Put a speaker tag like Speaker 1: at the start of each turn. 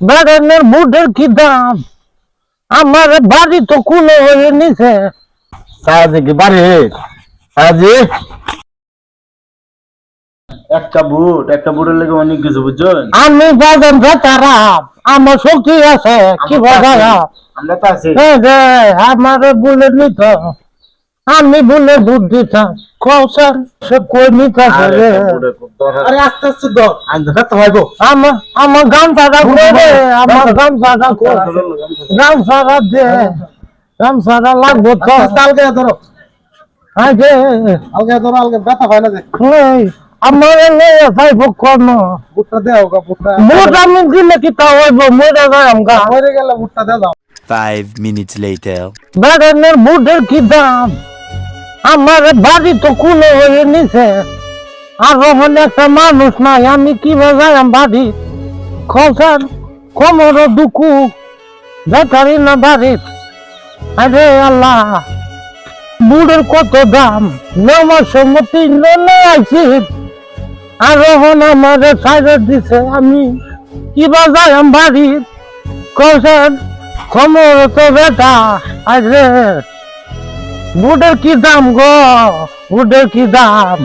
Speaker 1: বেড়ানোর বুটের কি দাম? আমার বাড়ি তো কুলো হয়ে নিছে।
Speaker 2: সাহায্য কি বাড়ি সাহায্য একটা বুটের লেগে অনেক কিছু বুঝছেন।
Speaker 1: আমি বাজার বেচারাম, আমার শক্তি আছে কি বাজারাম।
Speaker 2: আমরা তো আছি।
Speaker 1: আমার বলে নিত, আমি বলে দুধ দিতাম কৌশল সে কই নিতেছে রে।
Speaker 2: আরে আস্তে আস্তে দাও আন্দা তো ভাইবো।
Speaker 1: আমার গামছাটা করে, আমার গামছাটা করে, গামছাটা দে, গামছাটা লাগবো তো।
Speaker 2: আলগে ধরো
Speaker 1: আগে
Speaker 2: আলগে ধরো আলগে ব্যথা হয় না যে।
Speaker 1: আমার পাইব কোন
Speaker 2: বুটটা দেও গা বুটটা।
Speaker 1: মোট আমি দিলে কি তা হইব? মরে যাম গা।
Speaker 2: মরে গেলে বুটটা দে দাও।
Speaker 3: 5 minutes later.
Speaker 1: বেড়ানোর বুটের কি দাম? আমার বাড়ি তো কুলো হয়ে নিছে। আর ওখানে একটা মানুষ নাই, আমি কিভাবে যাইম বাড়ি? খসার কোমর দুকু বেচারি না বাড়ি। আরে আল্লাহ, বুড়ের কত দাম? নেওয়ার সময় 3 জনে আইছি, আর ওখানে আমার সাইড দিছে, আমি কিবা যাইম বাড়ি? খসার কোমর তো বেটা। আরে বুটের কি দাম গো? বুটের কি দাম?